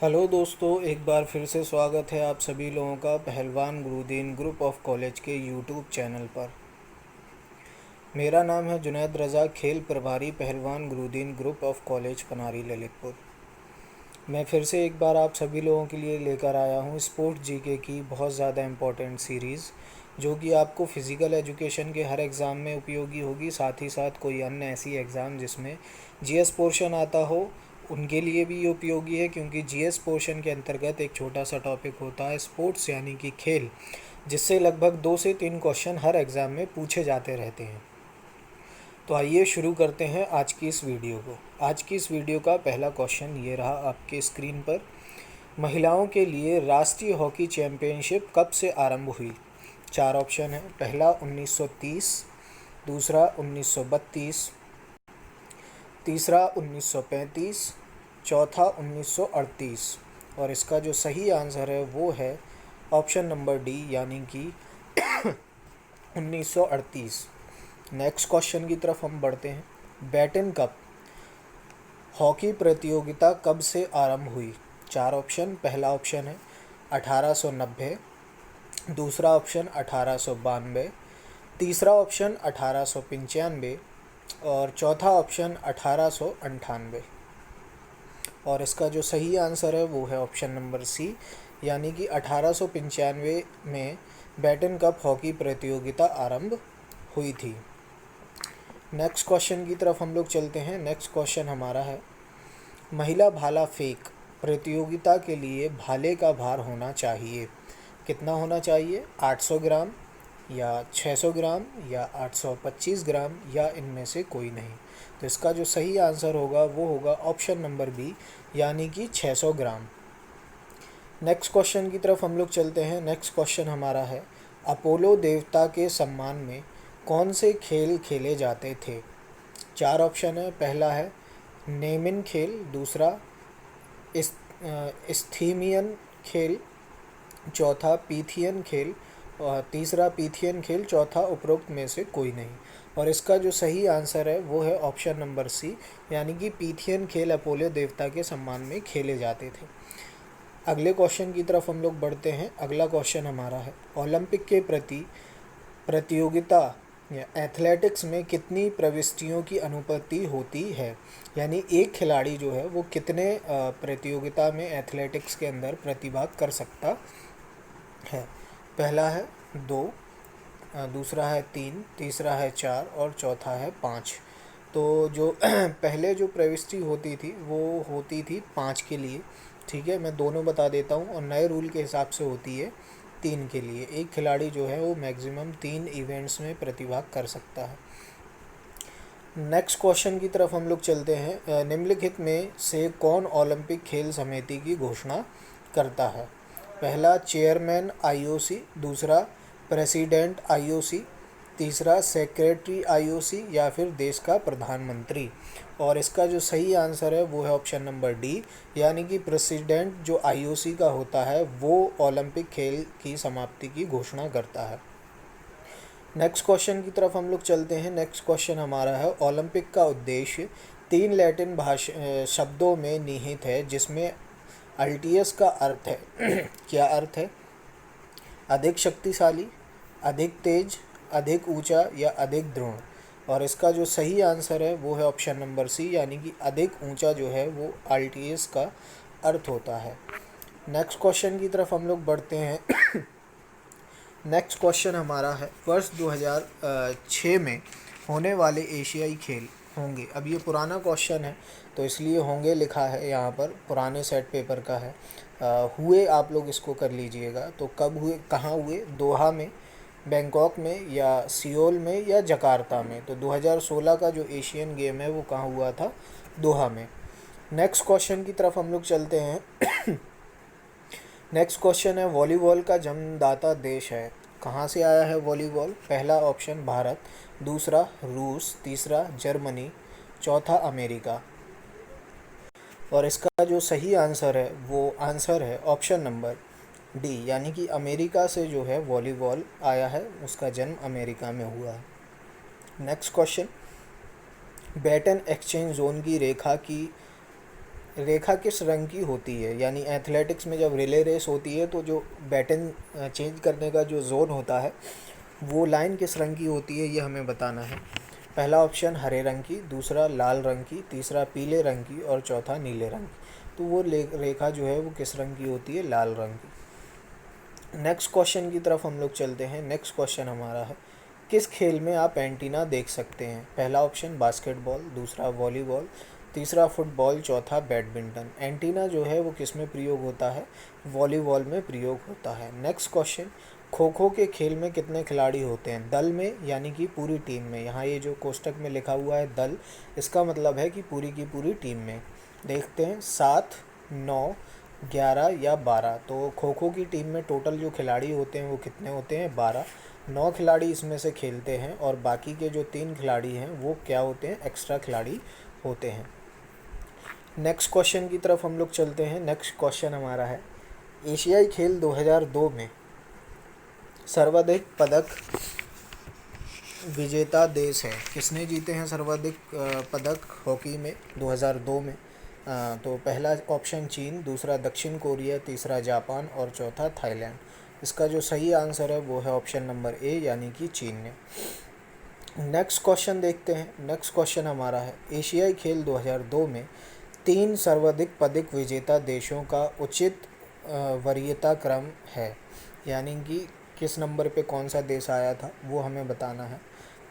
Hello दोस्तों, एक बार फिर से स्वागत है आप सभी लोगों का Pahalwan Gurudin group of college के यूट्यूब चैनल पर। मेरा नाम है जुनैद रज़ा, खेल प्रभारी Pahalwan Gurudin group of college Panari Lalitpur. मैं फिर से एक बार आप सभी लोगों के लिए लेकर आया हूँ स्पोर्ट्स जीके की बहुत ज़्यादा इम्पोर्टेंट सीरीज़, जो कि आपको फ़िज़िकल एजुकेशन के हर एग्ज़ाम में उपयोगी होगी। साथ ही साथ कोई अन्य ऐसी एग्ज़ाम जिसमें जीएस पोर्शन आता हो उनके लिए भी ये उपयोगी है, क्योंकि जीएस पोर्शन के अंतर्गत एक छोटा सा टॉपिक होता है स्पोर्ट्स यानी कि खेल, जिससे लगभग 2 से 3 क्वेश्चन हर एग्ज़ाम में पूछे जाते रहते हैं। तो आइए शुरू करते हैं आज की इस वीडियो को। आज की इस वीडियो का पहला क्वेश्चन ये रहा आपके स्क्रीन पर। महिलाओं के लिए राष्ट्रीय हॉकी चैंपियनशिप कब से आरंभ हुई? 4 ऑप्शन है। पहला 1930, दूसरा 1932, तीसरा 1935, चौथा 1938। और इसका जो सही आंसर है वो है ऑप्शन नंबर डी, यानी कि 1938। नेक्स्ट क्वेश्चन की तरफ हम बढ़ते हैं। बैटन कप हॉकी प्रतियोगिता कब से आरंभ हुई? 4 ऑप्शन। पहला ऑप्शन है 1890, दूसरा ऑप्शन 1892, तीसरा ऑप्शन 1895 और चौथा ऑप्शन 1898। और इसका जो सही आंसर है वो है ऑप्शन नंबर सी, यानी कि 1895 में बैटन कप हॉकी प्रतियोगिता आरंभ हुई थी। नेक्स्ट क्वेश्चन की तरफ हम लोग चलते हैं। नेक्स्ट क्वेश्चन हमारा है, महिला भाला फेंक प्रतियोगिता के लिए भाले का भार होना चाहिए, कितना होना चाहिए? 800 ग्राम या 600 ग्राम या 825 ग्राम या इनमें से कोई नहीं। तो इसका जो सही आंसर होगा वो होगा ऑप्शन नंबर बी, यानी कि 600 ग्राम। नेक्स्ट क्वेश्चन की तरफ हम लोग चलते हैं। नेक्स्ट क्वेश्चन हमारा है, अपोलो देवता के सम्मान में कौन से खेल खेले जाते थे? 4 ऑप्शन है। पहला है नेमिन खेल, दूसरा इस्थीमियन खेल, चौथा पीथियन खेल और तीसरा पीथियन खेल, चौथा उपरोक्त में से कोई नहीं। और इसका जो सही आंसर है वो है ऑप्शन नंबर सी, यानी कि पीथियन खेल अपोलो देवता के सम्मान में खेले जाते थे। अगले क्वेश्चन की तरफ हम लोग बढ़ते हैं। अगला क्वेश्चन हमारा है, ओलंपिक के प्रति प्रतियोगिता या एथलेटिक्स में कितनी प्रविष्टियों की अनुमति होती है? यानी एक खिलाड़ी जो है वो कितने प्रतियोगिता में एथलेटिक्स के अंदर प्रतिभाग कर सकता है? पहला है 2, दूसरा है 3, तीसरा है 4 और चौथा है 5। तो जो पहले जो प्रविष्टि होती थी वो होती थी 5 के लिए, ठीक है। मैं दोनों बता देता हूँ, और नए रूल के हिसाब से होती है 3 के लिए। एक खिलाड़ी जो है वो मैक्सिमम 3 इवेंट्स में प्रतिभाग कर सकता है। नेक्स्ट क्वेश्चन की तरफ हम लोग चलते हैं। निम्नलिखित में से कौन ओलंपिक खेल समिति की घोषणा करता है? पहला चेयरमैन आईओसी, दूसरा प्रेसिडेंट आईओसी, तीसरा सेक्रेटरी आईओसी या फिर देश का प्रधानमंत्री। और इसका जो सही आंसर है वो है ऑप्शन नंबर डी, यानी कि प्रेसिडेंट जो आईओसी का होता है वो ओलंपिक खेल की समाप्ति की घोषणा करता है। नेक्स्ट क्वेश्चन की तरफ हम लोग चलते हैं। नेक्स्ट क्वेश्चन हमारा है, ओलंपिक का उद्देश्य 3 लैटिन शब्दों में निहित है, जिसमें अल्टियस का अर्थ है क्या अर्थ है? अधिक शक्तिशाली, अधिक तेज, अधिक ऊंचा या अधिक दृढ़। और इसका जो सही आंसर है वो है ऑप्शन नंबर सी, यानी कि अधिक ऊंचा जो है वो अल्टियस का अर्थ होता है। नेक्स्ट क्वेश्चन की तरफ हम लोग बढ़ते हैं। नेक्स्ट क्वेश्चन हमारा है, वर्ष 2006 में होने वाले एशियाई खेल होंगे। अब ये पुराना क्वेश्चन है तो इसलिए होंगे लिखा है यहाँ पर, पुराने सेट पेपर का है। हुए आप लोग इसको कर लीजिएगा। तो कब हुए, कहाँ हुए? दोहा में, बैंकॉक में या सियोल में या जकार्ता में। तो 2016 का जो एशियन गेम है वो कहाँ हुआ था? दोहा में। नेक्स्ट क्वेश्चन की तरफ हम लोग चलते हैं। नेक्स्ट क्वेश्चन है, वॉलीबॉल का जन्मदाता देश है, कहाँ से आया है वॉलीबॉल? पहला ऑप्शन भारत, दूसरा रूस, तीसरा जर्मनी, चौथा अमेरिका। और इसका जो सही आंसर है वो आंसर है ऑप्शन नंबर डी, यानी कि अमेरिका से जो है वॉलीबॉल आया है, उसका जन्म अमेरिका में हुआ है। Next question, baton exchange zone की रेखा की रेखा किस रंग की होती है, यानी एथलेटिक्स में जब रिले रेस होती है तो जो बैटन चेंज करने का जो जोन होता है वो लाइन किस रंग की होती है, ये हमें बताना है। पहला ऑप्शन हरे रंग की, दूसरा लाल रंग की, तीसरा पीले रंग की और चौथा नीले रंग की। तो वो रेखा जो है वो किस रंग की होती है, लाल रंग की। नेक्स्ट क्वेश्चन की तरफ हम लोग चलते हैं। नेक्स्ट क्वेश्चन हमारा है, किस खेल में आप एंटीना देख सकते हैं। पहला ऑप्शन बास्केटबॉल, दूसरा वॉलीबॉल, तीसरा फुटबॉल, चौथा बैडमिंटन। एंटीना जो है वो किस में प्रयोग होता है, वॉलीबॉल में प्रयोग होता है। नेक्स्ट क्वेश्चन, खो खो के खेल में कितने खिलाड़ी होते हैं, दल में यानी कि पूरी टीम में। यहाँ ये जो कोष्टक में लिखा हुआ है दल, इसका मतलब है कि पूरी की पूरी टीम में। देखते हैं 7, 9, 11 या 12। तो खो खो की टीम में टोटल जो खिलाड़ी होते हैं वो कितने होते हैं, 12। 9 खिलाड़ी इसमें से खेलते हैं और बाकी के जो 3 खिलाड़ी हैं वो क्या होते हैं, एक्स्ट्रा खिलाड़ी होते हैं। नेक्स्ट क्वेश्चन की तरफ हम लोग चलते हैं। नेक्स्ट क्वेश्चन हमारा है, एशियाई खेल 2002 में सर्वाधिक पदक विजेता देश है। किसने जीते हैं सर्वाधिक पदक हॉकी में 2002 में। तो पहला ऑप्शन चीन, दूसरा दक्षिण कोरिया, तीसरा जापान और चौथा थाईलैंड। इसका जो सही आंसर है वो है ऑप्शन नंबर ए, यानी कि चीन ने। नेक्स्ट क्वेश्चन देखते हैं। नेक्स्ट क्वेश्चन हमारा है, एशियाई खेल 2002 में 3 सर्वाधिक पदक विजेता देशों का उचित वरीयता क्रम है, यानी कि किस नंबर पे कौन सा देश आया था वो हमें बताना है।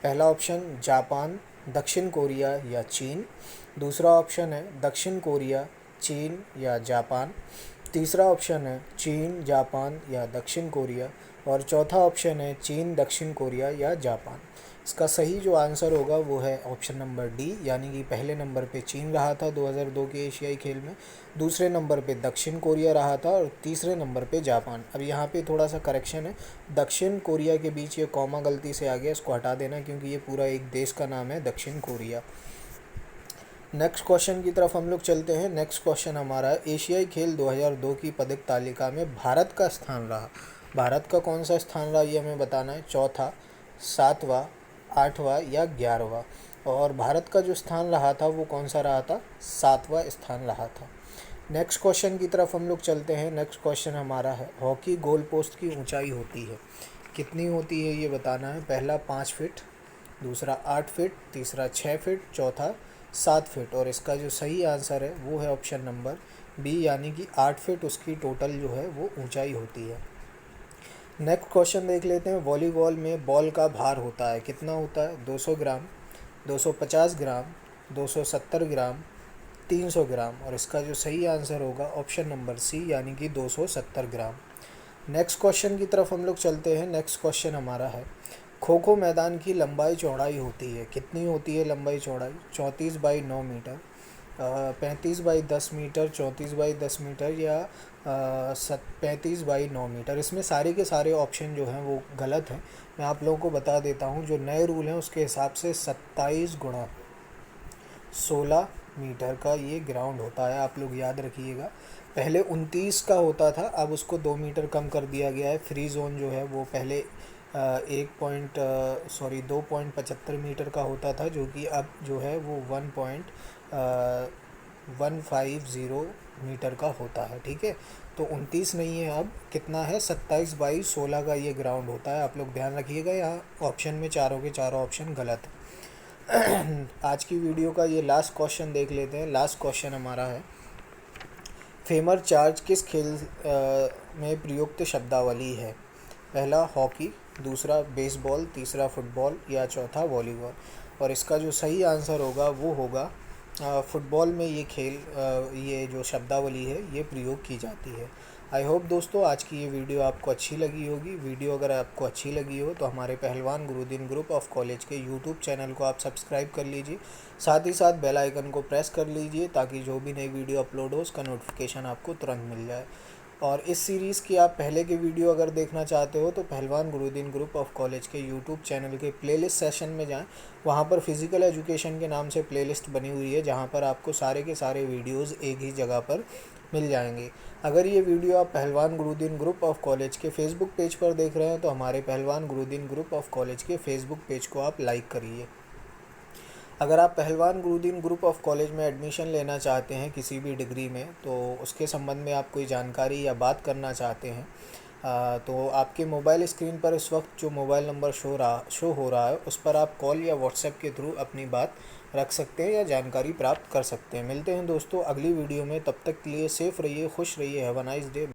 पहला ऑप्शन जापान, दक्षिण कोरिया या चीन, दूसरा ऑप्शन है दक्षिण कोरिया, चीन या जापान, तीसरा ऑप्शन है चीन, जापान या दक्षिण कोरिया और चौथा ऑप्शन है चीन, दक्षिण कोरिया या जापान। इसका सही जो आंसर होगा वो है ऑप्शन नंबर डी, यानी कि पहले नंबर पे चीन रहा था 2002 के एशियाई खेल में, दूसरे नंबर पे दक्षिण कोरिया रहा था और तीसरे नंबर पे जापान। अब यहाँ पे थोड़ा सा करेक्शन है, दक्षिण कोरिया के बीच ये कॉमा गलती से आ गया, इसको हटा देना क्योंकि ये पूरा एक देश का नाम है दक्षिण कोरिया। नेक्स्ट क्वेश्चन की तरफ हम लोग चलते हैं। नेक्स्ट क्वेश्चन हमारा है, एशियाई खेल 2002 की पदक तालिका में भारत का स्थान रहा। भारत का कौन सा स्थान रहा ये हमें बताना है, चौथा, 7वां, 8वां या 11वां। और भारत का जो स्थान रहा था वो कौन सा रहा था, 7वां स्थान रहा था। नेक्स्ट क्वेश्चन की तरफ हम लोग चलते हैं। नेक्स्ट क्वेश्चन हमारा है, हॉकी गोल पोस्ट की ऊंचाई होती है, कितनी होती है ये बताना है। पहला 5 फीट, दूसरा 8 फीट, तीसरा 6 फीट, चौथा 7 फीट। और इसका जो सही आंसर है वो है ऑप्शन नंबर बी, यानी कि 8 फीट उसकी टोटल जो है वो ऊंचाई होती है। नेक्स्ट क्वेश्चन देख लेते हैं। वॉलीबॉल में बॉल का भार होता है, कितना होता है, 200 ग्राम, 250 ग्राम, 270 ग्राम, 300 ग्राम। और इसका जो सही आंसर होगा ऑप्शन नंबर सी, यानी कि 270 ग्राम। नेक्स्ट क्वेश्चन की तरफ हम लोग चलते हैं। नेक्स्ट क्वेश्चन हमारा है, खो खो मैदान की लंबाई चौड़ाई होती है, कितनी होती है लंबाई चौड़ाई, 34/9 मीटर, 35/10 मीटर, 34/10 मीटर या 35/9 मीटर। इसमें सारे के सारे ऑप्शन जो हैं वो गलत हैं। मैं आप लोगों को बता देता हूँ, जो नए रूल हैं उसके हिसाब से 27 गुणा 16 मीटर का ये ग्राउंड होता है, आप लोग याद रखिएगा। पहले 29 का होता था, अब उसको 2 मीटर कम कर दिया गया है। फ्री जोन जो है वो पहले 2.75 मीटर का होता था, जो कि अब जो है वो 1.150 मीटर का होता है, ठीक है। तो 29 नहीं है, अब कितना है, 27/16 का ये ग्राउंड होता है। आप लोग ध्यान रखिएगा, यहाँ ऑप्शन में चारों के चारों ऑप्शन गलत है। आज की वीडियो का ये लास्ट क्वेश्चन देख लेते हैं। लास्ट क्वेश्चन हमारा है, फेमर चार्ज किस खेल में प्रयुक्त शब्दावली है। पहला हॉकी, दूसरा बेसबॉल, तीसरा फुटबॉल या चौथा वॉलीबॉल। और इसका जो सही आंसर होगा वो होगा फुटबॉल में ये जो शब्दावली है ये प्रयोग की जाती है। आई होप दोस्तों आज की ये वीडियो आपको अच्छी लगी होगी। वीडियो अगर आपको अच्छी लगी हो तो हमारे पहलवान गुरुदीन ग्रुप ऑफ कॉलेज के यूट्यूब चैनल को आप सब्सक्राइब कर लीजिए, साथ ही साथ बेल आइकन को प्रेस कर लीजिए ताकि जो भी नई वीडियो अपलोड हो उसका नोटिफिकेशन आपको तुरंत मिल जाए। और इस सीरीज़ की आप पहले की वीडियो अगर देखना चाहते हो तो पहलवान गुरुदीन ग्रुप ऑफ कॉलेज के यूट्यूब चैनल के प्लेलिस्ट सेशन में जाएं। वहां पर फिज़िकल एजुकेशन के नाम से प्लेलिस्ट बनी हुई है, जहां पर आपको सारे के सारे वीडियोस एक ही जगह पर मिल जाएंगे। अगर ये वीडियो आप पहलवान गुरुदीन ग्रुप ऑफ कॉलेज के फेसबुक पेज पर देख रहे हैं तो हमारे पहलवान गुरुदीन ग्रुप ऑफ कॉलेज के फेसबुक पेज को आप लाइक करिए। अगर आप पहलवान गुरुदीन ग्रुप ऑफ कॉलेज में एडमिशन लेना चाहते हैं किसी भी डिग्री में, तो उसके संबंध में आप कोई जानकारी या बात करना चाहते हैं, तो आपके मोबाइल स्क्रीन पर इस वक्त जो मोबाइल नंबर शो हो रहा है उस पर आप कॉल या व्हाट्सएप के थ्रू अपनी बात रख सकते हैं या जानकारी प्राप्त कर सकते हैं। मिलते हैं दोस्तों अगली वीडियो में, तब तक के लिए सेफ़ रहिए, खुश रहिए, हैव अ नाइस डे।